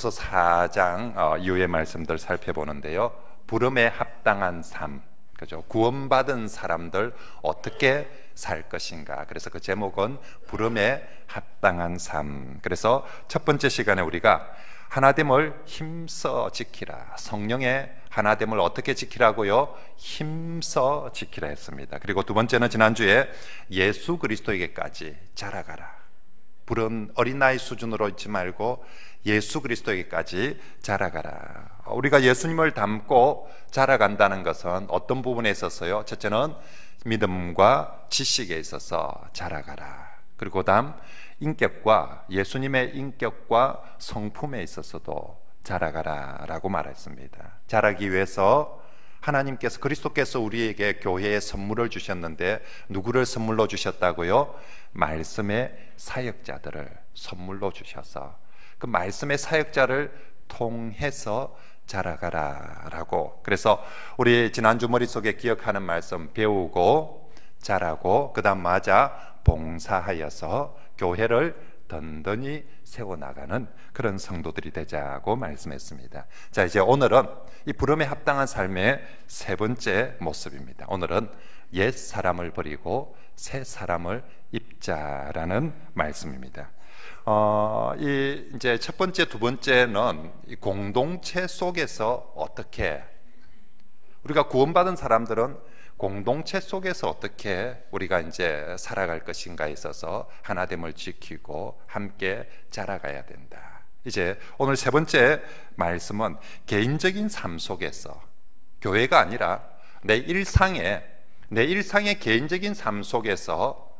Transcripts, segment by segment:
4장 이후의 말씀들 살펴보는데요. 부름에 합당한 삶, 그죠? 구원받은 사람들 어떻게 살 것인가. 그래서 그 제목은 부름에 합당한 삶. 그래서 첫 번째 시간에 우리가 하나됨을 힘써 지키라. 성령의 하나됨을 어떻게 지키라고요? 힘써 지키라 했습니다. 그리고 두 번째는 지난주에 예수 그리스도에게까지 자라가라. 부른 어린아이 수준으로 있지 말고 예수 그리스도에게까지 자라가라. 우리가 예수님을 닮고 자라간다는 것은 어떤 부분에 있어서요? 첫째는 믿음과 지식에 있어서 자라가라. 그리고 다음 인격과 예수님의 인격과 성품에 있어서도 자라가라 라고 말했습니다. 자라기 위해서 하나님께서 그리스도께서 우리에게 교회에 선물을 주셨는데 누구를 선물로 주셨다고요? 말씀의 사역자들을 선물로 주셔서 그 말씀의 사역자를 통해서 자라가라 라고. 그래서 우리 지난주 머릿속에 기억하는 말씀, 배우고 자라고 그 다음 맞아 봉사하여서 교회를 든든히 세워나가는 그런 성도들이 되자고 말씀했습니다. 자, 이제 오늘은 이 부름에 합당한 삶의 세 번째 모습입니다. 오늘은 옛 사람을 버리고 새 사람을 입자라는 말씀입니다. 이제 첫 번째, 두 번째는 이 공동체 속에서 어떻게 우리가 구원받은 사람들은 공동체 속에서 어떻게 우리가 이제 살아갈 것인가에 있어서 하나됨을 지키고 함께 자라가야 된다. 이제 오늘 세 번째 말씀은 개인적인 삶 속에서 교회가 아니라 내 일상의 개인적인 삶 속에서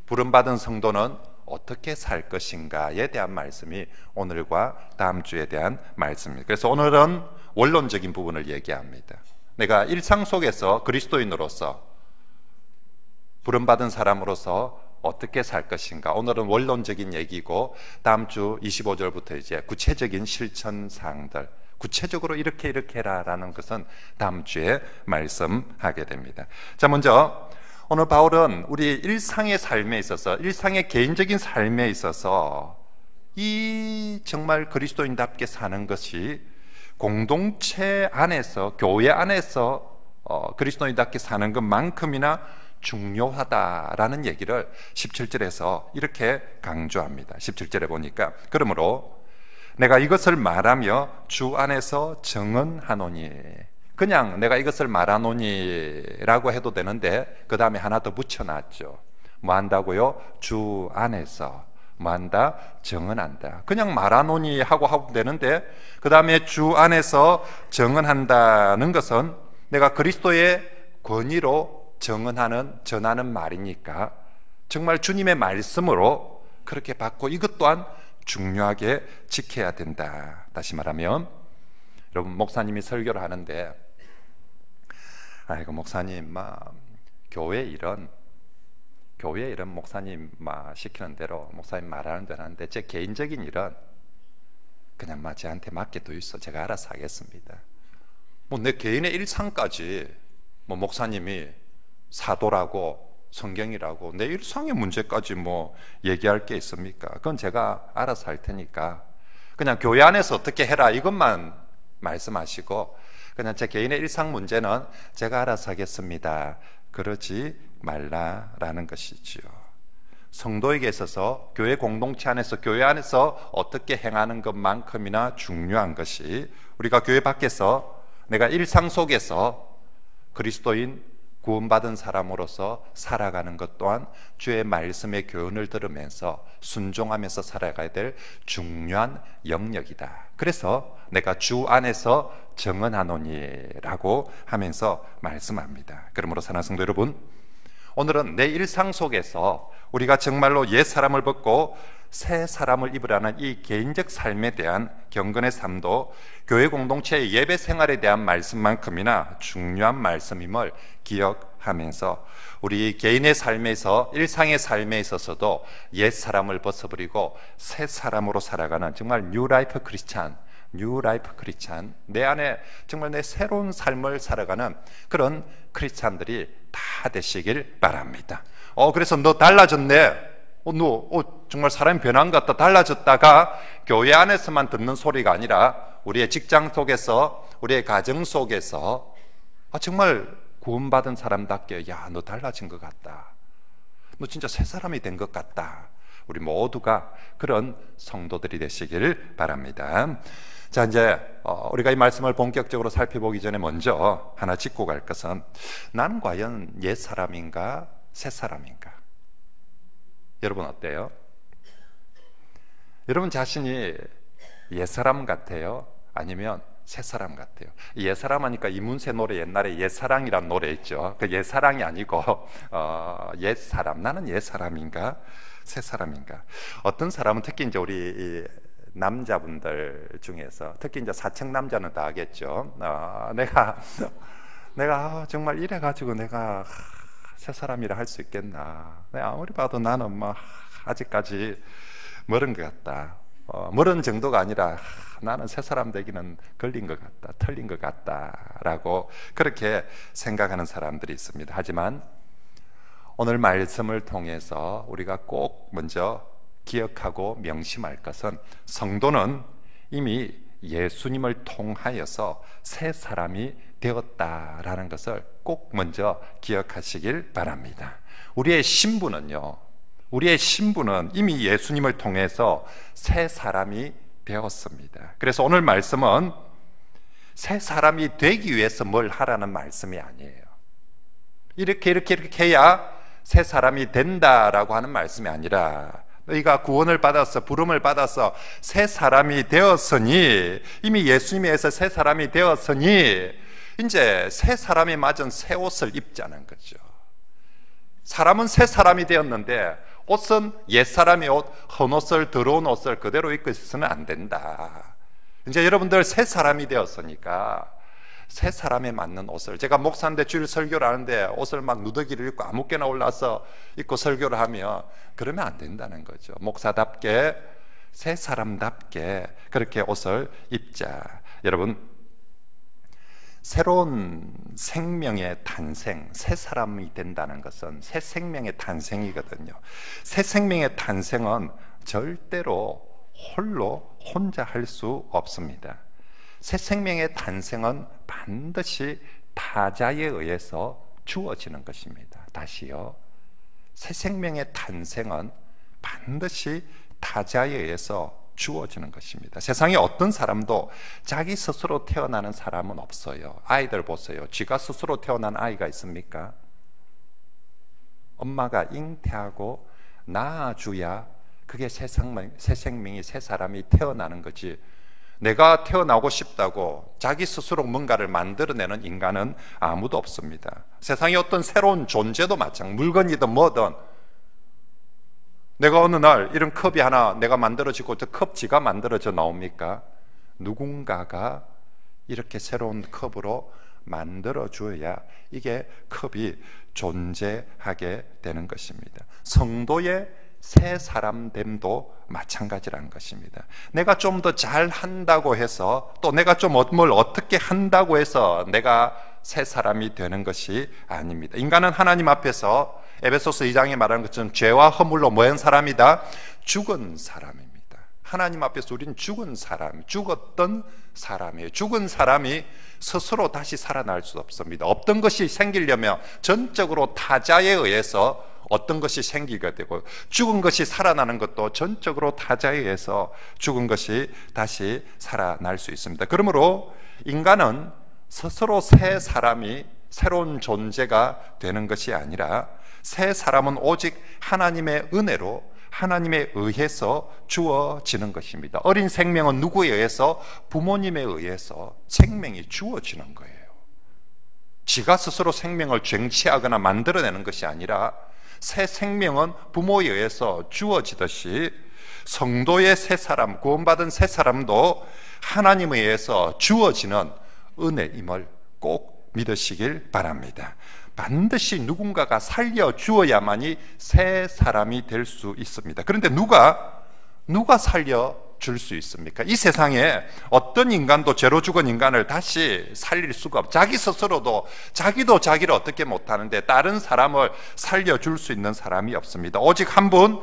부름받은 성도는 어떻게 살 것인가에 대한 말씀이 오늘과 다음 주에 대한 말씀입니다. 그래서 오늘은 원론적인 부분을 얘기합니다. 내가 일상 속에서 그리스도인으로서 부름받은 사람으로서 어떻게 살 것인가. 오늘은 원론적인 얘기고 다음 주 25절부터 이제 구체적인 실천사항들, 구체적으로 이렇게 해라라는 것은 다음 주에 말씀하게 됩니다. 자, 먼저 오늘 바울은 우리 일상의 삶에 있어서, 일상의 개인적인 삶에 있어서 이 정말 그리스도인답게 사는 것이 공동체 안에서, 교회 안에서 그리스도인답게 사는 것만큼이나 중요하다라는 얘기를 17절에서 이렇게 강조합니다. 17절에 보니까 그러므로 내가 이것을 말하며 주 안에서 정언하노니, 그냥 내가 이것을 말하노니라고 해도 되는데 그 다음에 하나 더 붙여놨죠. 뭐 한다고요? 주 안에서 뭐 한다? 정언한다. 그냥 말하노니 하고 되는데 그 다음에 주 안에서 정언한다는 것은 내가 그리스도의 권위로 전하는 말이니까 정말 주님의 말씀으로 그렇게 받고 이것 또한 중요하게 지켜야 된다. 다시 말하면 여러분, 목사님이 설교를 하는데 아이고 목사님 교회 일은 목사님 시키는 대로 목사님 말하는 대로 하는데 제 개인적인 일은 그냥 저한테 맡겨둬 있어. 제가 알아서 하겠습니다. 내 개인의 일상까지 목사님이 사도라고 성경이라고 내 일상의 문제까지 얘기할 게 있습니까? 그건 제가 알아서 할 테니까 그냥 교회 안에서 어떻게 해라 이것만 말씀하시고 그냥 제 개인의 일상 문제는 제가 알아서 하겠습니다. 그러지 말라라는 것이지요. 성도에게 있어서 교회 공동체 안에서, 교회 안에서 어떻게 행하는 것만큼이나 중요한 것이 우리가 교회 밖에서 내가 일상 속에서 그리스도인 구원받은 사람으로서 살아가는 것 또한 주의 말씀의 교훈을 들으면서 순종하면서 살아가야 될 중요한 영역이다. 그래서 내가 주 안에서 정언하노니라고 하면서 말씀합니다. 그러므로 사랑하는 성도 여러분, 오늘은 내 일상 속에서 우리가 정말로 옛 사람을 벗고 새 사람을 입으라는 이 개인적 삶에 대한 경건의 삶도 교회 공동체의 예배 생활에 대한 말씀만큼이나 중요한 말씀임을 기억하면서 우리 개인의 삶에서, 일상의 삶에 있어서도 옛 사람을 벗어버리고 새 사람으로 살아가는 정말 뉴 라이프 크리스찬, 내 안에 정말 내 새로운 삶을 살아가는 그런 크리스찬들이 다 되시길 바랍니다. 그래서 너 달라졌네. 정말 사람이 변한 것 같다, 달라졌다가 교회 안에서만 듣는 소리가 아니라 우리의 직장 속에서, 우리의 가정 속에서 정말 구원받은 사람답게, 야, 너 달라진 것 같다, 너 진짜 새 사람이 된 것 같다. 우리 모두가 그런 성도들이 되시길 바랍니다. 자, 이제 우리가 이 말씀을 본격적으로 살펴보기 전에 먼저 하나 짚고 갈 것은, 나는 과연 옛 사람인가 새 사람인가? 여러분 어때요? 여러분 자신이 옛 사람 같아요? 아니면 새 사람 같아요? 옛 사람 하니까 이문세 노래, 옛날에 옛사랑이란 노래 있죠. 그 옛사랑이 아니고 옛 사람. 나는 옛 사람인가 새 사람인가? 어떤 사람은 특히 이제 우리 남자분들 중에서, 특히 이제 사청 남자는 다 알겠죠. 내가 정말 이래가지고 내가 새 사람이라 할 수 있겠나? 내가 아무리 봐도 나는 아직까지 멀은 것 같다. 멀은 정도가 아니라 나는 새 사람 되기는 걸린 것 같다, 틀린 것 같다라고 그렇게 생각하는 사람들이 있습니다. 하지만 오늘 말씀을 통해서 우리가 꼭 먼저 기억하고 명심할 것은, 성도는 이미 예수님을 통하여서 새 사람이 되었다라는 것을 꼭 먼저 기억하시길 바랍니다. 우리의 신분은요, 우리의 신분은 이미 예수님을 통해서 새 사람이 되었습니다. 그래서 오늘 말씀은 새 사람이 되기 위해서 뭘 하라는 말씀이 아니에요. 이렇게 해야 새 사람이 된다라고 하는 말씀이 아니라, 너희가 구원을 받아서, 부름을 받아서 새 사람이 되었으니, 이미 예수님에서 새 사람이 되었으니 이제 새 사람이 맞은 새 옷을 입자는 거죠. 사람은 새 사람이 되었는데 옷은 옛사람의 옷, 헌옷을, 더러운 옷을 그대로 입고 있어서는 안 된다. 이제 여러분들 새 사람이 되었으니까 새 사람에 맞는 옷을, 제가 목사인데 주일 설교를 하는데 옷을 막 누더기를 입고 아무렇게나 올라서 입고 설교를 하면 그러면 안 된다는 거죠. 목사답게, 새 사람답게 그렇게 옷을 입자. 여러분, 새로운 생명의 탄생, 새 사람이 된다는 것은 새 생명의 탄생이거든요. 새 생명의 탄생은 절대로 혼자 할 수 없습니다. 새 생명의 탄생은 반드시 타자에 의해서 주어지는 것입니다. 다시요, 새 생명의 탄생은 반드시 타자에 의해서 주어지는 것입니다. 세상에 어떤 사람도 자기 스스로 태어나는 사람은 없어요. 아이들 보세요. 쥐가 스스로 태어난 아이가 있습니까? 엄마가 잉태하고 낳아줘야 그게 새 생명이, 새 사람이 태어나는 거지, 내가 태어나고 싶다고 자기 스스로 뭔가를 만들어내는 인간은 아무도 없습니다. 세상에 어떤 새로운 존재도 마찬가지, 물건이든 뭐든, 내가 어느 날 이런 컵이 하나 내가 만들어지고 저 컵지가 만들어져 나옵니까? 누군가가 이렇게 새로운 컵으로 만들어줘야 이게 컵이 존재하게 되는 것입니다. 성도의 새 사람됨도 마찬가지라는 것입니다. 내가 좀 더 잘한다고 해서, 또 내가 좀 뭘 어떻게 한다고 해서 내가 새 사람이 되는 것이 아닙니다. 인간은 하나님 앞에서 에베소서 2장에 말하는 것처럼 죄와 허물로 뭐한 사람이다? 죽은 사람입니다. 하나님 앞에서 우리는 죽은 사람, 죽었던 사람이에요. 죽은 사람이 스스로 다시 살아날 수 없습니다. 없던 것이 생기려면 전적으로 타자에 의해서 어떤 것이 생기게 되고, 죽은 것이 살아나는 것도 전적으로 타자에 의해서 죽은 것이 다시 살아날 수 있습니다. 그러므로 인간은 스스로 새 사람이, 새로운 존재가 되는 것이 아니라, 새 사람은 오직 하나님의 은혜로, 하나님에 의해서 주어지는 것입니다. 어린 생명은 누구에 의해서? 부모님에 의해서 생명이 주어지는 거예요. 지가 스스로 생명을 쟁취하거나 만들어내는 것이 아니라, 새 생명은 부모에 의해서 주어지듯이 성도의 새 사람, 구원받은 새 사람도 하나님에 의해서 주어지는 은혜임을 꼭 믿으시길 바랍니다. 반드시 누군가가 살려주어야만이 새 사람이 될 수 있습니다. 그런데 누가 살려줄 수 있습니까? 이 세상에 어떤 인간도 죄로 죽은 인간을 다시 살릴 수가 없고, 자기 스스로도 자기도 자기를 어떻게 못하는데 다른 사람을 살려줄 수 있는 사람이 없습니다. 오직 한 분,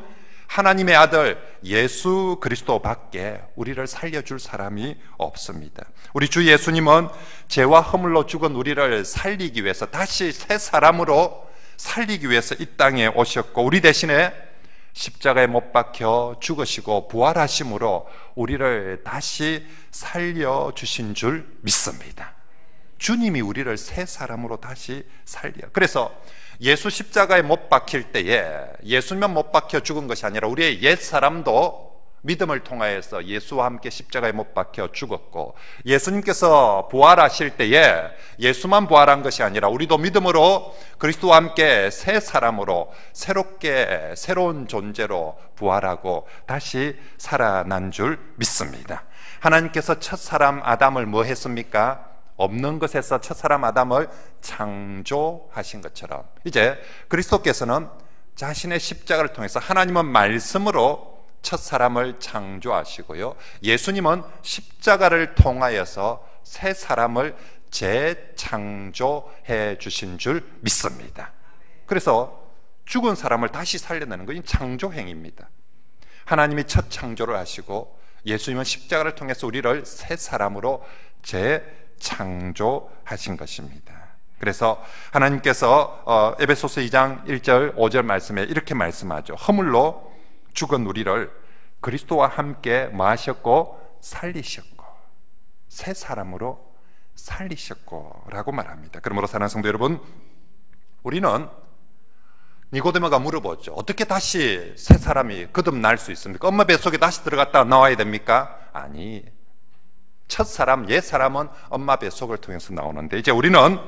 하나님의 아들 예수 그리스도밖에 우리를 살려줄 사람이 없습니다. 우리 주 예수님은 죄와 허물로 죽은 우리를 살리기 위해서, 다시 새 사람으로 살리기 위해서 이 땅에 오셨고, 우리 대신에 십자가에 못 박혀 죽으시고 부활하심으로 우리를 다시 살려주신 줄 믿습니다. 주님이 우리를 새 사람으로 다시 살려. 그래서 예수 십자가에 못 박힐 때에 예수님만 못 박혀 죽은 것이 아니라 우리의 옛 사람도 믿음을 통하여서 예수와 함께 십자가에 못 박혀 죽었고, 예수님께서 부활하실 때에 예수만 부활한 것이 아니라 우리도 믿음으로 그리스도와 함께 새 사람으로 새롭게 새로운 존재로 부활하고 다시 살아난 줄 믿습니다. 하나님께서 첫사람 아담을 뭐 했습니까? 없는 것에서 첫사람 아담을 창조하신 것처럼, 이제 그리스도께서는 자신의 십자가를 통해서, 하나님은 말씀으로 첫사람을 창조하시고요, 예수님은 십자가를 통하여서 새 사람을 재창조해 주신 줄 믿습니다. 그래서 죽은 사람을 다시 살려내는 것이 창조행입니다. 하나님이 첫 창조를 하시고 예수님은 십자가를 통해서 우리를 새 사람으로 재창조하신 것입니다. 그래서 하나님께서 에베소서 2장 1절 5절 말씀에 이렇게 말씀하죠. 허물로 죽은 우리를 그리스도와 함께 뭐 하셨고? 살리셨고, 새 사람으로 살리셨고 라고 말합니다. 그러므로 사랑하는 성도 여러분, 우리는 니고데모가 물어보죠. 어떻게 다시 새 사람이 거듭날 수 있습니까? 엄마 뱃속에 다시 들어갔다 나와야 됩니까? 아니, 첫 사람, 옛 사람은 엄마 뱃속을 통해서 나오는데, 이제 우리는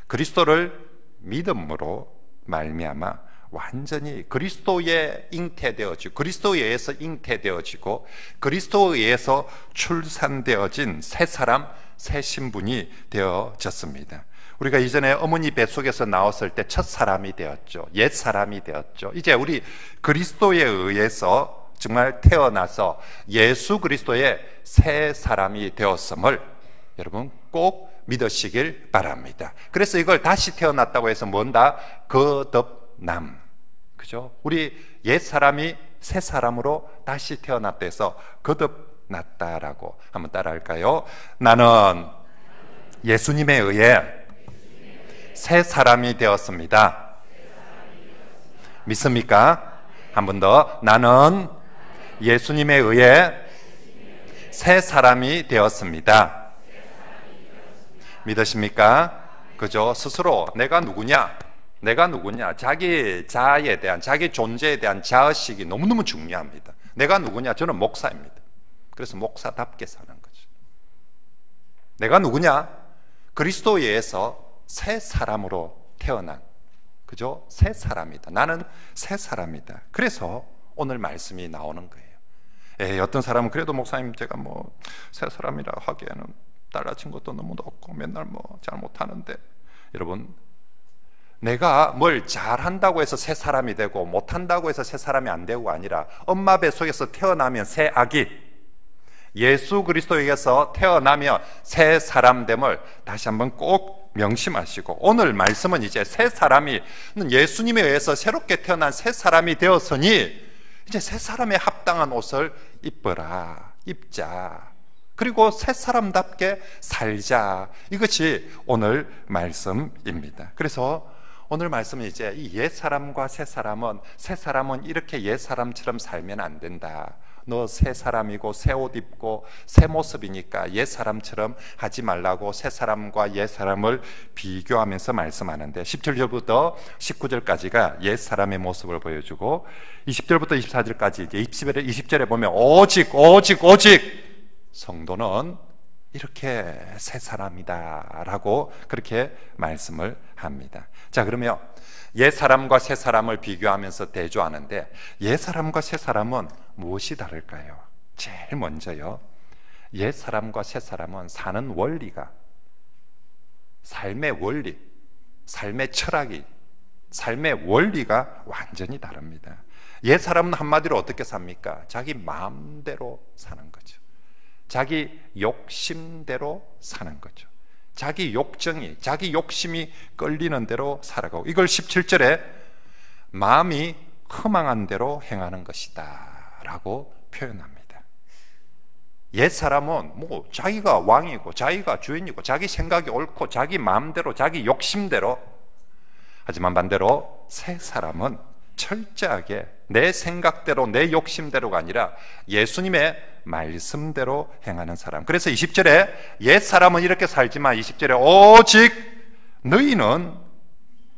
그리스도를 믿음으로 말미암아 완전히 그리스도에 잉태되어지고, 그리스도에 의해서 잉태되어지고, 그리스도에 의해서 출산되어진 새 사람, 새 신분이 되어졌습니다. 우리가 이전에 어머니 뱃속에서 나왔을 때 첫 사람이 되었죠. 옛 사람이 되었죠. 이제 우리 그리스도에 의해서 정말 태어나서 예수 그리스도의 새 사람이 되었음을 여러분 꼭 믿으시길 바랍니다. 그래서 이걸 다시 태어났다고 해서 뭔다? 거듭남. 그죠? 우리 옛 사람이 새 사람으로 다시 태어났다 해서 거듭났다라고 한번 따라 할까요? 나는 예수님에 의해 새 사람이 되었습니다. 믿습니까? 한 번 더. 나는 예수님에 의해 새 사람이 되었습니다. 믿으십니까? 그죠? 스스로 내가 누구냐? 내가 누구냐? 자기 자아에 대한, 자기 존재에 대한 자의식이 너무너무 중요합니다. 내가 누구냐? 저는 목사입니다. 그래서 목사답게 사는 거죠. 내가 누구냐? 그리스도에 의해서 새 사람으로 태어난, 그죠? 새 사람이다. 나는 새 사람이다. 그래서 오늘 말씀이 나오는 거예요. 어떤 사람은 그래도 목사님 제가 뭐 새 사람이라 하기에는 달라진 것도 너무 없고 맨날 뭐 잘 못하는데, 여러분, 내가 뭘 잘한다고 해서 새 사람이 되고 못한다고 해서 새 사람이 안 되고가 아니라, 엄마 뱃속에서 태어나면 새 아기, 예수 그리스도에게서 태어나면 새 사람됨을 다시 한번 꼭 명심하시고, 오늘 말씀은 이제 새 사람이, 예수님에 의해서 새롭게 태어난 새 사람이 되었으니 이제 새 사람에 합당한 옷을 입어라, 입자, 그리고 새 사람답게 살자. 이것이 오늘 말씀입니다. 그래서 오늘 말씀은 이제 이 옛 사람과 새 사람은 이렇게 옛 사람처럼 살면 안 된다. 너 새 사람이고 새 옷 입고 새 모습이니까 옛 사람처럼 하지 말라고 새 사람과 옛 사람을 비교하면서 말씀하는데, 17절부터 19절까지가 옛 사람의 모습을 보여주고, 20절부터 24절까지 이제 20절에 보면 오직 성도는 이렇게 새 사람이다 라고 그렇게 말씀을 합니다. 자, 그러면 옛 사람과 새 사람을 비교하면서 대조하는데, 옛 사람과 새 사람은 무엇이 다를까요? 제일 먼저요, 옛 사람과 새 사람은 사는 원리가, 삶의 원리, 삶의 철학이, 삶의 원리가 완전히 다릅니다. 옛 사람은 한마디로 어떻게 삽니까? 자기 마음대로 사는 거죠. 자기 욕심대로 사는 거죠. 자기 욕정이, 자기 욕심이 끌리는 대로 살아가고, 이걸 17절에 마음이 허망한 대로 행하는 것이다 라고 표현합니다. 옛사람은 뭐 자기가 왕이고 자기가 주인이고 자기 생각이 옳고 자기 마음대로 자기 욕심대로, 하지만 반대로 새 사람은 철저하게 내 생각대로 내 욕심대로가 아니라 예수님의 말씀대로 행하는 사람. 그래서 20절에 옛사람은 이렇게 살지만 20절에 오직 너희는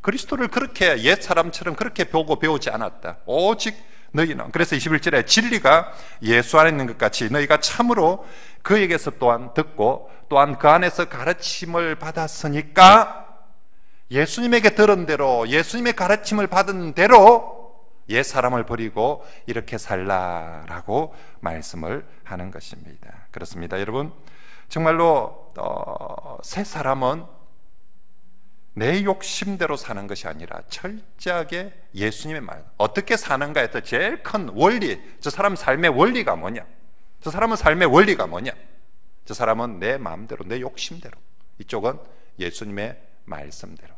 그리스도를 그렇게 옛사람처럼 그렇게 보고 배우지 않았다. 오직 너희는. 그래서 21절에 진리가 예수 안에 있는 것 같이 너희가 참으로 그에게서 또한 듣고 또한 그 안에서 가르침을 받았으니까, 예수님에게 들은 대로 예수님의 가르침을 받은 대로 옛사람을 버리고 이렇게 살라라고 말씀을 하는 것입니다. 그렇습니다. 여러분, 정말로 새 사람은 내 욕심대로 사는 것이 아니라 철저하게 예수님의 말, 어떻게 사는가에 더 제일 큰 원리, 저 사람 삶의 원리가 뭐냐, 저 사람은 삶의 원리가 뭐냐, 저 사람은 내 마음대로 내 욕심대로, 이쪽은 예수님의 말씀대로.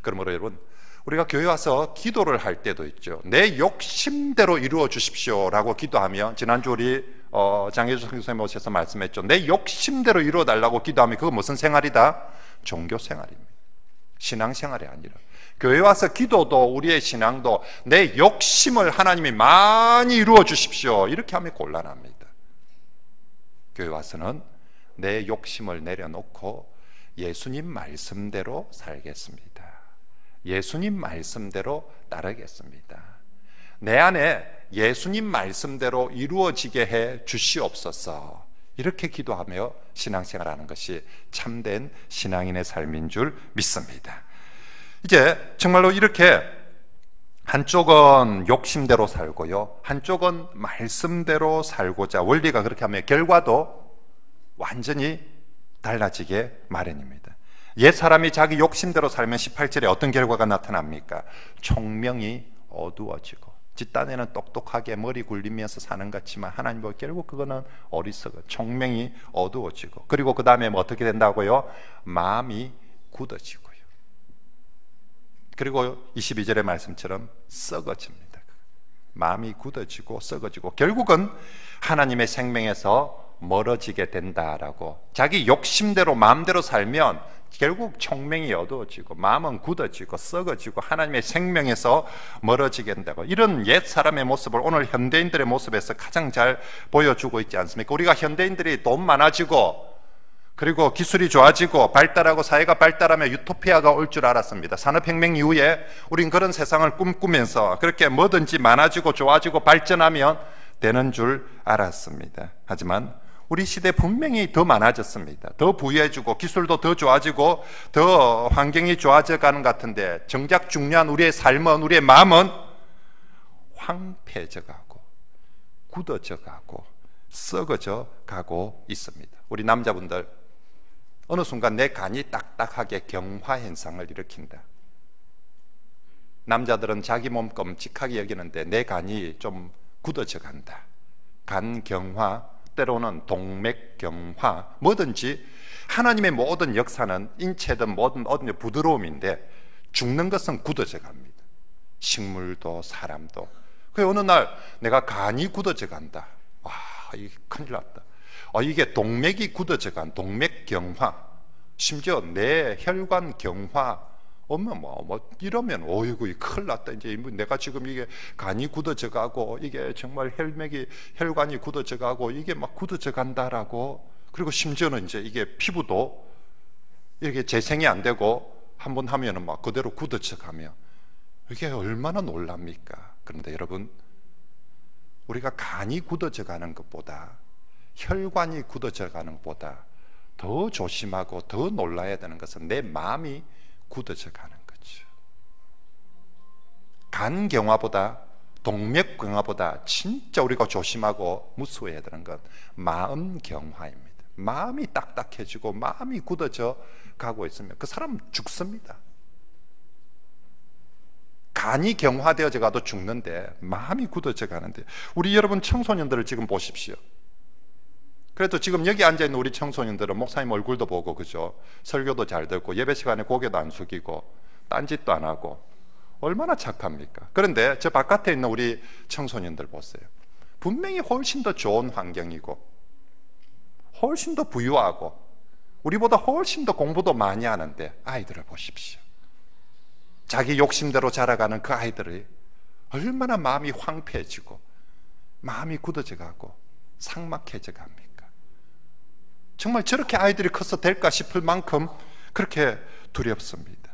그러므로 여러분, 우리가 교회 와서 기도를 할 때도 있죠. 내 욕심대로 이루어 주십시오 라고 기도하면, 지난주 우리 장혜주 선생님 오셔서 말씀했죠. 내 욕심대로 이루어 달라고 기도하면 그거 무슨 생활이다? 종교 생활입니다. 신앙생활이 아니라, 교회 와서 기도도 우리의 신앙도 내 욕심을 하나님이 많이 이루어 주십시오 이렇게 하면 곤란합니다. 교회 와서는 내 욕심을 내려놓고 예수님 말씀대로 살겠습니다. 예수님 말씀대로 따르겠습니다. 내 안에 예수님 말씀대로 이루어지게 해 주시옵소서, 이렇게 기도하며 신앙생활하는 것이 참된 신앙인의 삶인 줄 믿습니다. 이제 정말로 이렇게 한쪽은 욕심대로 살고요, 한쪽은 말씀대로 살고자 원리가 그렇게 하면 결과도 완전히 달라지게 마련입니다. 옛사람이 자기 욕심대로 살면 18절에 어떤 결과가 나타납니까? 총명이 어두워지고, 뒷단에는 똑똑하게 머리 굴리면서 사는 것 같지만 하나님 보고 결국 그거는 어리석어, 총명이 어두워지고, 그리고 그 다음에 뭐 어떻게 된다고요? 마음이 굳어지고요, 그리고 22절의 말씀처럼 썩어집니다. 마음이 굳어지고 썩어지고 결국은 하나님의 생명에서 멀어지게 된다라고. 자기 욕심대로 마음대로 살면 결국 총명이 어두워지고 마음은 굳어지고 썩어지고 하나님의 생명에서 멀어지게 된다고. 이런 옛 사람의 모습을 오늘 현대인들의 모습에서 가장 잘 보여주고 있지 않습니까? 우리가 현대인들이 돈 많아지고 그리고 기술이 좋아지고 발달하고 사회가 발달하면 유토피아가 올 줄 알았습니다. 산업혁명 이후에 우린 그런 세상을 꿈꾸면서 그렇게 뭐든지 많아지고 좋아지고 발전하면 되는 줄 알았습니다. 하지만 우리 시대 분명히 더 많아졌습니다. 더 부유해지고 기술도 더 좋아지고 더 환경이 좋아져 가는 것 같은데, 정작 중요한 우리의 삶은, 우리의 마음은 황폐해져 가고 굳어져 가고 썩어져 가고 있습니다. 우리 남자분들 어느 순간 내 간이 딱딱하게 경화 현상을 일으킨다. 남자들은 자기 몸 끔찍하게 여기는데 내 간이 좀 굳어져 간다. 간경화, 때로는 동맥경화, 뭐든지 하나님의 모든 역사는 인체든 뭐든 부드러움인데 죽는 것은 굳어져 갑니다. 식물도 사람도. 그 어느 날 내가 간이 굳어져 간다. 와, 이게 큰일 났다. 이게 동맥이 굳어져 간 동맥경화, 심지어 내 혈관경화 오면 뭐 이러면 어이구 큰일 났다. 이제 내가 지금 이게 간이 굳어져 가고 이게 정말 혈관이 굳어져 가고 이게 막 굳어져 간다라고. 그리고 심지어는 이제 이게 피부도 이렇게 재생이 안 되고 한번 하면은 막 그대로 굳어져 가며, 이게 얼마나 놀랍니까? 그런데 여러분, 우리가 간이 굳어져 가는 것보다 혈관이 굳어져 가는 것보다 더 조심하고 더 놀라야 되는 것은 내 마음이 굳어져 가는 거죠. 간경화보다 동맥경화보다 진짜 우리가 조심하고 무서워해야 되는 건 마음경화입니다. 마음이 딱딱해지고 마음이 굳어져 가고 있으면 그 사람 죽습니다. 간이 경화되어져 가도 죽는데 마음이 굳어져 가는데, 우리 여러분 청소년들을 지금 보십시오. 그래도 지금 여기 앉아있는 우리 청소년들은 목사님 얼굴도 보고, 그죠? 설교도 잘 듣고 예배 시간에 고개도 안 숙이고 딴짓도 안 하고 얼마나 착합니까? 그런데 저 바깥에 있는 우리 청소년들 보세요. 분명히 훨씬 더 좋은 환경이고 훨씬 더 부유하고 우리보다 훨씬 더 공부도 많이 하는데 아이들을 보십시오. 자기 욕심대로 자라가는 그 아이들이 얼마나 마음이 황폐해지고 마음이 굳어져 가고 삭막해져 갑니까? 정말 저렇게 아이들이 커서 될까 싶을 만큼 그렇게 두렵습니다.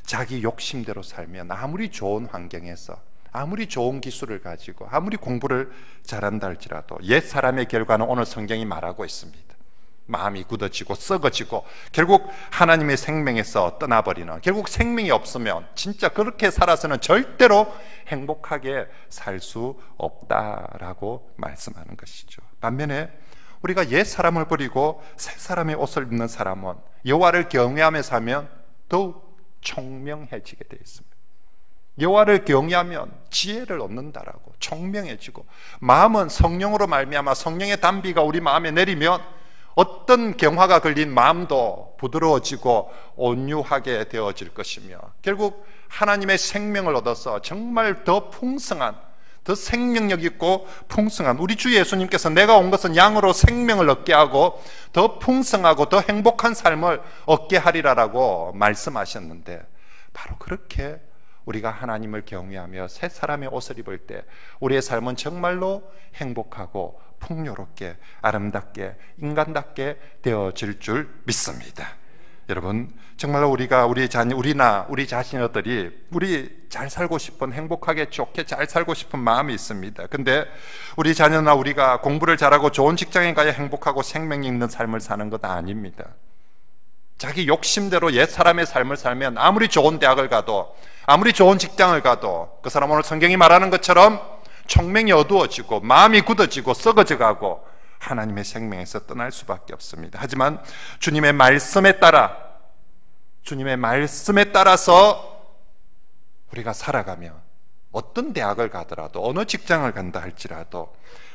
자기 욕심대로 살면 아무리 좋은 환경에서 아무리 좋은 기술을 가지고 아무리 공부를 잘한다 할지라도 옛사람의 결과는 오늘 성경이 말하고 있습니다. 마음이 굳어지고 썩어지고 결국 하나님의 생명에서 떠나버리는, 결국 생명이 없으면 진짜 그렇게 살아서는 절대로 행복하게 살 수 없다라고 말씀하는 것이죠. 반면에 우리가 옛사람을 버리고 새사람의 옷을 입는 사람은 여호와를 경외하며 살면 더욱 총명해지게 되어 있습니다. 여호와를 경외하면 지혜를 얻는다라고, 총명해지고 마음은 성령으로 말미암아 성령의 단비가 우리 마음에 내리면 어떤 경화가 걸린 마음도 부드러워지고 온유하게 되어질 것이며 결국 하나님의 생명을 얻어서 정말 더 풍성한, 더 생명력 있고 풍성한, 우리 주 예수님께서 내가 온 것은 양으로 생명을 얻게 하고 더 풍성하고 더 행복한 삶을 얻게 하리라라고 말씀하셨는데, 바로 그렇게 우리가 하나님을 경외하며 새 사람의 옷을 입을 때 우리의 삶은 정말로 행복하고 풍요롭게 아름답게 인간답게 되어질 줄 믿습니다. 여러분, 정말로 우리가 우리 자신들이 우리 잘 살고 싶은, 행복하게 좋게 잘 살고 싶은 마음이 있습니다. 근데 우리 자녀나 우리가 공부를 잘하고 좋은 직장에 가야 행복하고 생명이 있는 삶을 사는 것 아닙니다. 자기 욕심대로 옛사람의 삶을 살면 아무리 좋은 대학을 가도 아무리 좋은 직장을 가도 그 사람 오늘 성경이 말하는 것처럼 총명이 어두워지고 마음이 굳어지고 썩어져 가고 하나님의 생명에서 떠날 수밖에 없습니다. 하지만 주님의 말씀에 따라서 우리가 살아가며 어떤 대학을 가더라도 어느 직장을 간다 할지라도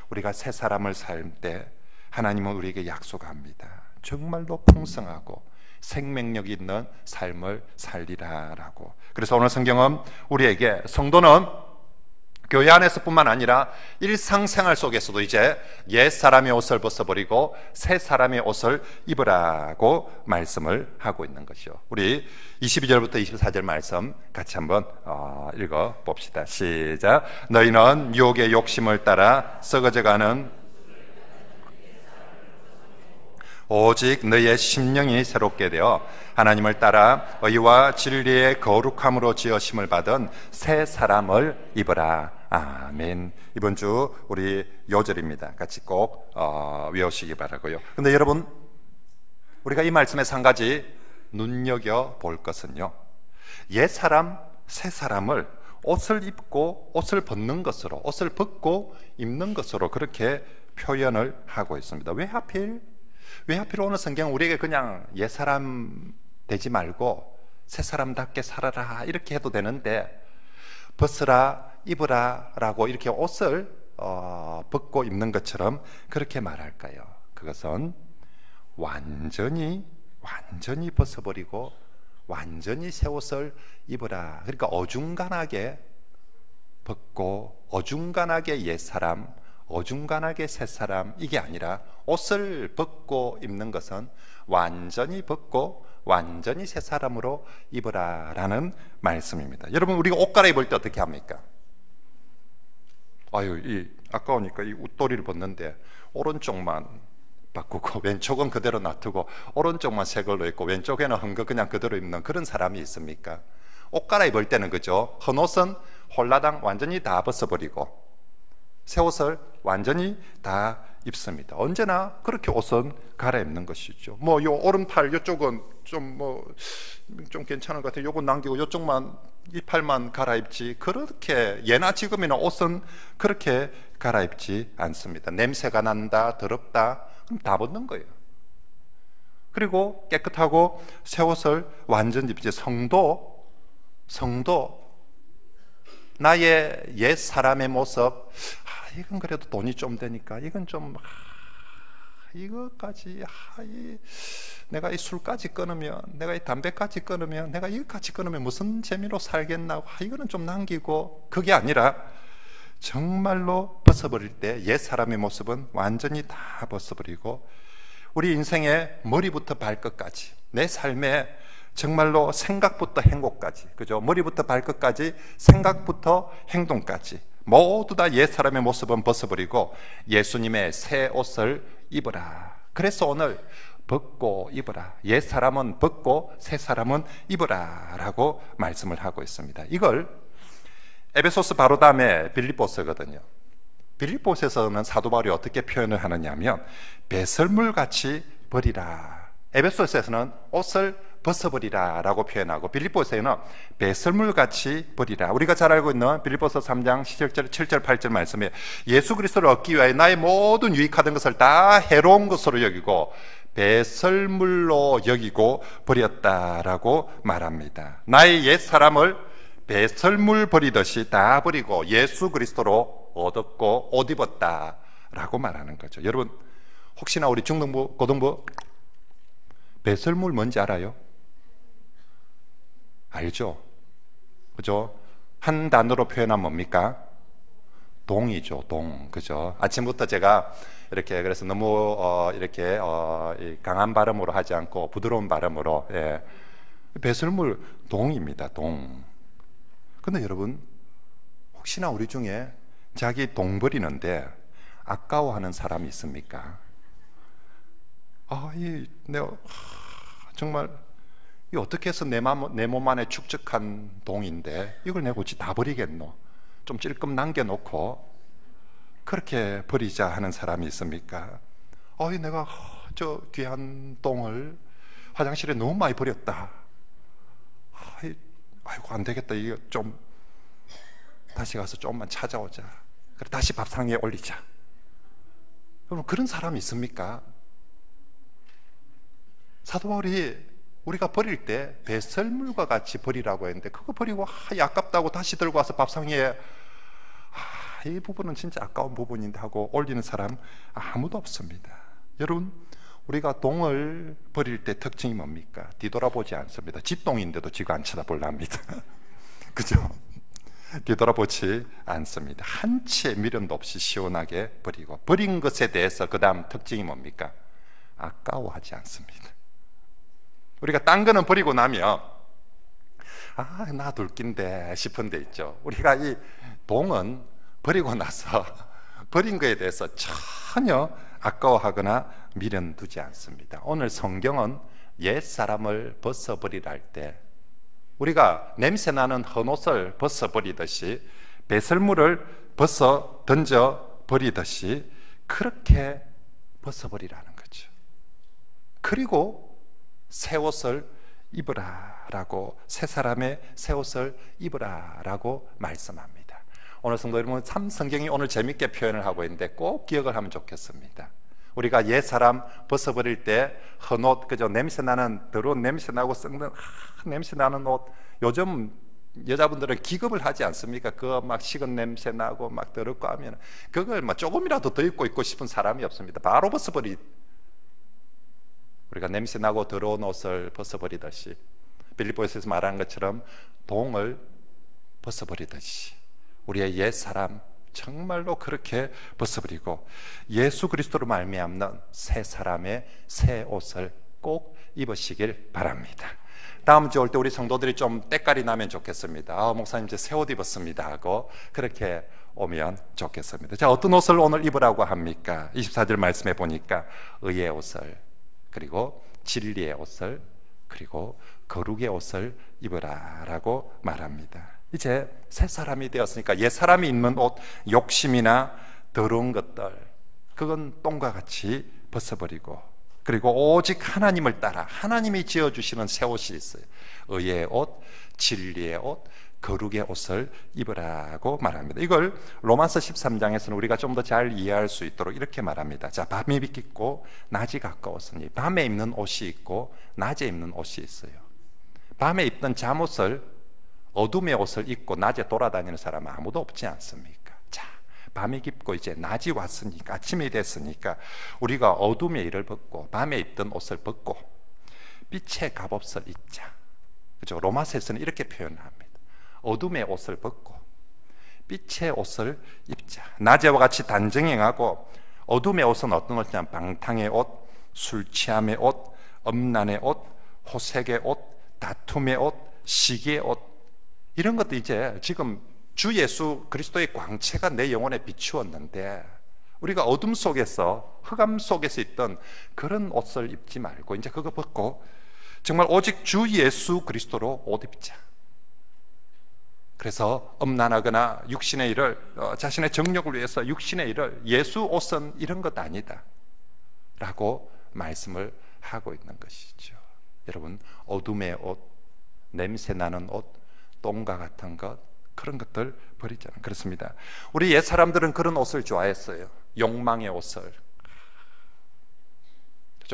우리가 새 사람을 살 때 하나님은 우리에게 약속합니다. 정말로 풍성하고 생명력 있는 삶을 살리라라고. 그래서 오늘 성경은 우리에게, 성도는 교회 안에서뿐만 아니라 일상생활 속에서도 이제 옛 사람의 옷을 벗어버리고 새 사람의 옷을 입으라고 말씀을 하고 있는 것이요. 우리 22절부터 24절 말씀 같이 한번 읽어봅시다. 시작. 너희는 유혹의 욕심을 따라 썩어져가는 오직 너희의 심령이 새롭게 되어 하나님을 따라 의와 진리의 거룩함으로 지으심을 받은 새 사람을 입으라. 아멘. 이번 주 우리 요절입니다. 같이 꼭 외우시기 바라고요. 근데 여러분, 우리가 이 말씀에서 한 가지 눈여겨볼 것은요, 옛 사람, 새 사람을 옷을 입고 옷을 벗는 것으로, 옷을 벗고 입는 것으로 그렇게 표현을 하고 있습니다. 왜 하필 오늘 성경은 우리에게 그냥 옛사람 되지 말고 새사람답게 살아라 이렇게 해도 되는데, 벗으라 입으라 라고 이렇게 옷을 벗고 입는 것처럼 그렇게 말할까요? 그것은 완전히 벗어버리고 완전히 새 옷을 입으라. 그러니까 어중간하게 벗고 어중간하게 옛사람, 어중간하게 새사람, 이게 아니라 옷을 벗고 입는 것은 완전히 벗고 완전히 새사람으로 입으라라는 말씀입니다. 여러분, 우리가 옷 갈아입을 때 어떻게 합니까? 아까우니까 이 웃도리를 벗는데 오른쪽만 바꾸고 왼쪽은 그대로 놔두고 오른쪽만 새 걸로 입고 왼쪽에는 헝거 그냥 그대로 입는 그런 사람이 있습니까? 옷 갈아입을 때는 그죠? 헌옷은 홀라당 완전히 다 벗어버리고 새 옷을 완전히 다 입습니다. 언제나 그렇게 옷은 갈아입는 것이죠. 요 오른팔 이쪽은 좀 괜찮은 것 같아요. 요건 남기고 이쪽만, 이 팔만 갈아입지, 그렇게 예나 지금이나 옷은 그렇게 갈아입지 않습니다. 냄새가 난다, 더럽다, 그럼 다 벗는 거예요. 그리고 깨끗하고 새 옷을 완전히 입지. 성도 나의 옛 사람의 모습, 이건 그래도 돈이 좀 되니까 이건 좀 이거까지, 내가 이 술까지 끊으면, 내가 이 담배까지 끊으면, 내가 이거까지 끊으면 무슨 재미로 살겠나, 이거는 좀 남기고. 그게 아니라 정말로 벗어버릴 때 옛 사람의 모습은 완전히 다 벗어버리고, 우리 인생의 머리부터 발끝까지, 내 삶의 정말로 생각부터 행복까지, 그죠? 머리부터 발끝까지, 생각부터 행동까지 모두 다 옛 사람의 모습은 벗어버리고 예수님의 새 옷을 입으라. 그래서 오늘 벗고 입으라, 옛 사람은 벗고 새 사람은 입으라 라고 말씀을 하고 있습니다. 이걸 에베소서 바로 다음에 빌립보서거든요. 빌립보서에서는 사도 바울이 어떻게 표현을 하느냐 하면 배설물같이 버리라. 에베소서에서는 옷을 벗어버리라 라고 표현하고, 빌립보서에는 배설물같이 버리라. 우리가 잘 알고 있는 빌립보서 3장 7절 8절 말씀에 예수 그리스도를 얻기 위하여 나의 모든 유익하던 것을 다 해로운 것으로 여기고 배설물로 여기고 버렸다라고 말합니다. 나의 옛 사람을 배설물 버리듯이 다 버리고 예수 그리스도로 얻었고 옷 입었다라고 말하는 거죠. 여러분, 혹시나 우리 중등부, 고등부 배설물 뭔지 알아요? 알죠? 그죠? 한 단어로 표현하면 뭡니까? 동이죠, 동. 그죠? 아침부터 제가 이렇게, 그래서 너무 이렇게 강한 발음으로 하지 않고 부드러운 발음으로, 예. 배설물 동입니다, 동. 근데 여러분, 혹시나 우리 중에 자기 동 버리는데 아까워하는 사람이 있습니까? 내가 정말 이 어떻게 해서 내 몸 안에 축적한 동인데 이걸 내가 어찌 다 버리겠노? 좀 찔끔 남겨놓고 그렇게 버리자 하는 사람이 있습니까? 내가 저 귀한 동을 화장실에 너무 많이 버렸다. 아이고, 안 되겠다. 이거 좀 다시 가서 조금만 찾아오자. 그래, 다시 밥상에 올리자. 여러분, 그런 사람이 있습니까? 사도 바울이 우리가 버릴 때 배설물과 같이 버리라고 했는데, 그거 버리고 아깝다고 다시 들고 와서 밥상 위에 이 부분은 진짜 아까운 부분인데 하고 올리는 사람 아무도 없습니다. 여러분, 우리가 동을 버릴 때 특징이 뭡니까? 뒤돌아보지 않습니다. 집동인데도 지가 안 쳐다볼랍니다. 그죠? 뒤돌아보지 않습니다. 한 치의 미련도 없이 시원하게 버리고, 버린 것에 대해서 그 다음 특징이 뭡니까? 아까워하지 않습니다. 우리가 딴 거는 버리고 나면 놔둘 낀데 싶은 데 있죠. 우리가 이 동은 버리고 나서 버린 거에 대해서 전혀 아까워하거나 미련 두지 않습니다. 오늘 성경은 옛 사람을 벗어버리라 할 때 우리가 냄새나는 헌옷을 벗어버리듯이 배설물을 벗어 던져 버리듯이 그렇게 벗어버리라는 거죠. 그리고 새 옷을 입으라라고, 새 사람의 새 옷을 입으라라고 말씀합니다. 오늘 성도 여러분, 참 성경이 오늘 재밌게 표현을 하고 있는데 꼭 기억을 하면 좋겠습니다. 우리가 옛 사람 벗어버릴 때 헌옷, 그죠? 냄새나는, 더러운 냄새나고 썩는 냄새나는 옷, 요즘 여자분들은 기겁을 하지 않습니까? 그거 막 식은 냄새 나고 막 더럽고 하면 그걸 막 조금이라도 더 입고 싶은 사람이 없습니다. 바로 벗어버리. 우리가 냄새나고 더러운 옷을 벗어버리듯이, 빌립보에서 말한 것처럼 동을 벗어버리듯이 우리의 옛 사람 정말로 그렇게 벗어버리고 예수 그리스도로 말미암는 새 사람의 새 옷을 꼭 입으시길 바랍니다. 다음 주 올 때 우리 성도들이 좀 때깔이 나면 좋겠습니다. 목사님 이제 새 옷 입었습니다 하고 그렇게 오면 좋겠습니다. 자, 어떤 옷을 오늘 입으라고 합니까? 24절 말씀해 보니까 의의 옷을, 그리고 진리의 옷을, 그리고 거룩의 옷을 입으라 라고 말합니다. 이제 새 사람이 되었으니까 옛 사람이 입는 옷, 욕심이나 더러운 것들, 그건 똥과 같이 벗어버리고, 그리고 오직 하나님을 따라 하나님이 지어주시는 새 옷이 있어요. 의의 옷, 진리의 옷, 거룩의 옷을 입으라고 말합니다. 이걸 로마서 13장에서는 우리가 좀 더 잘 이해할 수 있도록 이렇게 말합니다. 자, 밤이 깊고 낮이 가까웠으니 밤에 입는 옷이 있고 낮에 입는 옷이 있어요. 밤에 입던 잠옷을, 어둠의 옷을 입고 낮에 돌아다니는 사람은 아무도 없지 않습니까? 자, 밤이 깊고 이제 낮이 왔으니까, 아침이 됐으니까 우리가 어둠의 일을 벗고 밤에 입던 옷을 벗고 빛의 갑옷을 입자. 그죠? 로마서에서는 이렇게 표현합니다. 어둠의 옷을 벗고 빛의 옷을 입자. 낮에와 같이 단정행하고, 어둠의 옷은 어떤 옷이냐면 방탕의 옷, 술 취함의 옷, 음란의 옷, 호색의 옷, 다툼의 옷, 시기의 옷, 이런 것도 이제 지금 주 예수 그리스도의 광채가 내 영혼에 비추었는데, 우리가 어둠 속에서, 흑암 속에서 있던 그런 옷을 입지 말고 이제 그거 벗고 정말 오직 주 예수 그리스도로 옷 입자. 그래서 음란하거나 육신의 일을, 자신의 정욕을 위해서 육신의 일을, 예수 옷은 이런 것 아니다 라고 말씀을 하고 있는 것이죠. 여러분, 어둠의 옷, 냄새나는 옷, 똥과 같은 것, 그런 것들 버리잖아요. 그렇습니다. 우리 옛 사람들은 그런 옷을 좋아했어요. 욕망의 옷을,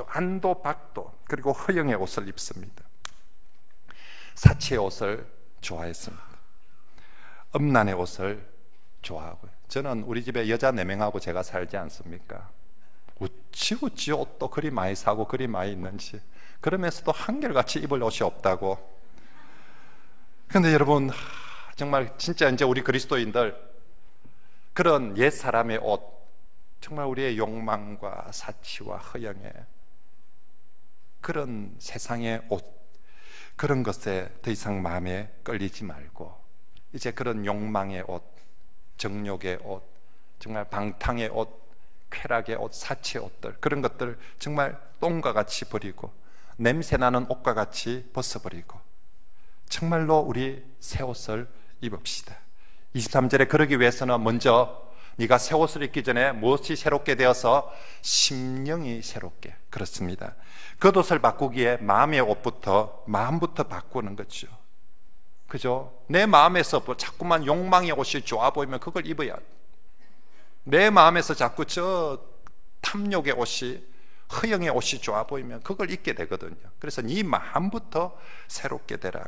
안도 박도, 그리고 허영의 옷을 입습니다. 사치의 옷을 좋아했습니다. 음란의 옷을 좋아하고요. 저는 우리 집에 여자 4명하고 제가 살지 않습니까? 어찌 옷도 그리 많이 사고 그리 많이 있는지, 그러면서도 한결같이 입을 옷이 없다고. 그런데 여러분, 정말 진짜 이제 우리 그리스도인들, 그런 옛 사람의 옷, 정말 우리의 욕망과 사치와 허영의 그런 세상의 옷, 그런 것에 더 이상 마음에 끌리지 말고 이제 그런 욕망의 옷, 정욕의 옷, 정말 방탕의 옷, 쾌락의 옷, 사치의 옷들, 그런 것들 정말 똥과 같이 버리고 냄새나는 옷과 같이 벗어버리고 정말로 우리 새 옷을 입읍시다. 23절에 그러기 위해서는 먼저 네가 새 옷을 입기 전에 무엇이 새롭게 되어서 심령이 새롭게. 그렇습니다. 겉옷을 바꾸기에 마음의 옷부터, 마음부터 바꾸는 거죠. 그죠? 내 마음에서 자꾸만 욕망의 옷이 좋아 보이면 그걸 입어야 돼. 내 마음에서 자꾸 저 탐욕의 옷이, 허영의 옷이 좋아 보이면 그걸 입게 되거든요. 그래서 네 마음부터 새롭게 되라.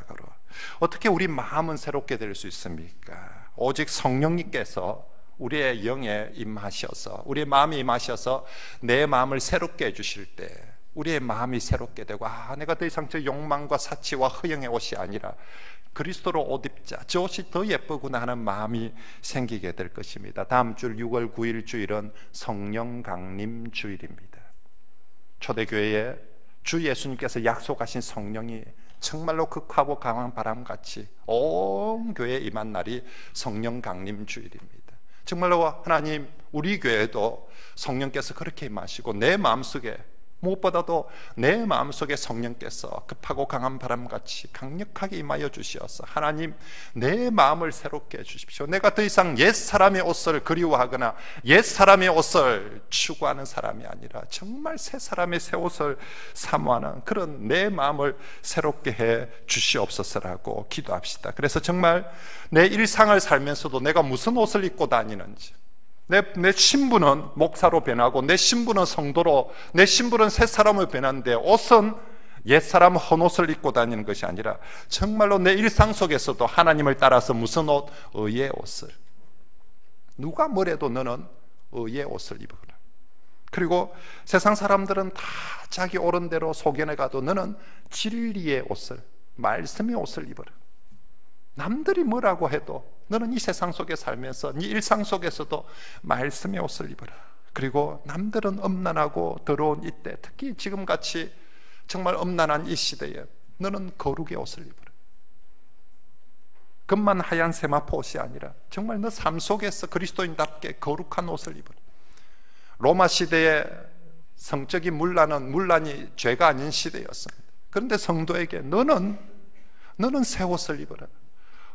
어떻게 우리 마음은 새롭게 될 수 있습니까? 오직 성령님께서 우리의 영에 임하셔서, 우리의 마음에 임하셔서 내 마음을 새롭게 해주실 때 우리의 마음이 새롭게 되고, 내가 더 이상 저 욕망과 사치와 허영의 옷이 아니라 그리스도로 옷 입자, 저 옷이 더 예쁘구나 하는 마음이 생기게 될 것입니다. 다음 주 6월 9일 주일은 성령 강림 주일입니다. 초대교회에 주 예수님께서 약속하신 성령이 정말로 극하고 강한 바람같이 온 교회에 임한 날이 성령 강림 주일입니다. 정말로 하나님, 우리 교회도 성령께서 그렇게 임하시고, 내 마음속에, 무엇보다도 내 마음속에 성령께서 급하고 강한 바람같이 강력하게 임하여 주시어서 하나님, 내 마음을 새롭게 해주십시오. 내가 더 이상 옛사람의 옷을 그리워하거나 옛사람의 옷을 추구하는 사람이 아니라 정말 새 사람의 새 옷을 사모하는 그런 내 마음을 새롭게 해 주시옵소서라고 기도합시다. 그래서 정말 내 일상을 살면서도 내가 무슨 옷을 입고 다니는지, 내 신분은 목사로 변하고, 내 신분은 성도로, 내 신분은 새 사람으로 변하는데, 옷은 옛사람 헌옷을 입고 다니는 것이 아니라 정말로 내 일상 속에서도 하나님을 따라서 무슨 옷? 의의 옷을. 누가 뭐래도 너는 의의 옷을 입어라. 그리고 세상 사람들은 다 자기 옳은 대로 소견에 가도 너는 진리의 옷을, 말씀의 옷을 입어라. 남들이 뭐라고 해도 너는 이 세상 속에 살면서 네 일상 속에서도 말씀의 옷을 입어라. 그리고 남들은 엄난하고 더러운 이때, 특히 지금같이 정말 엄난한 이 시대에 너는 거룩의 옷을 입어라. 겉만 하얀 세마포 옷이 아니라 정말 너 삶 속에서 그리스도인답게 거룩한 옷을 입어라. 로마 시대에 성적인 문란이 죄가 아닌 시대였습니다. 그런데 성도에게 너는 새 옷을 입어라,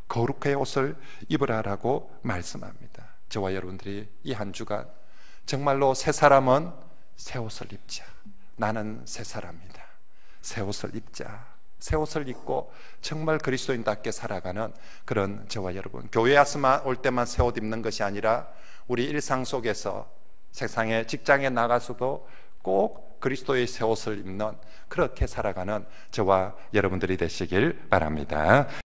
거룩의 옷을 입으라라고 말씀합니다. 저와 여러분들이 이 한 주간 정말로 새 사람은 새 옷을 입자. 나는 새 사람이다. 새 옷을 입자. 새 옷을 입고 정말 그리스도인답게 살아가는 그런 저와 여러분, 교회 올 때만 새 옷 입는 것이 아니라 우리 일상 속에서 세상에 직장에 나가서도 꼭 그리스도의 새 옷을 입는, 그렇게 살아가는 저와 여러분들이 되시길 바랍니다.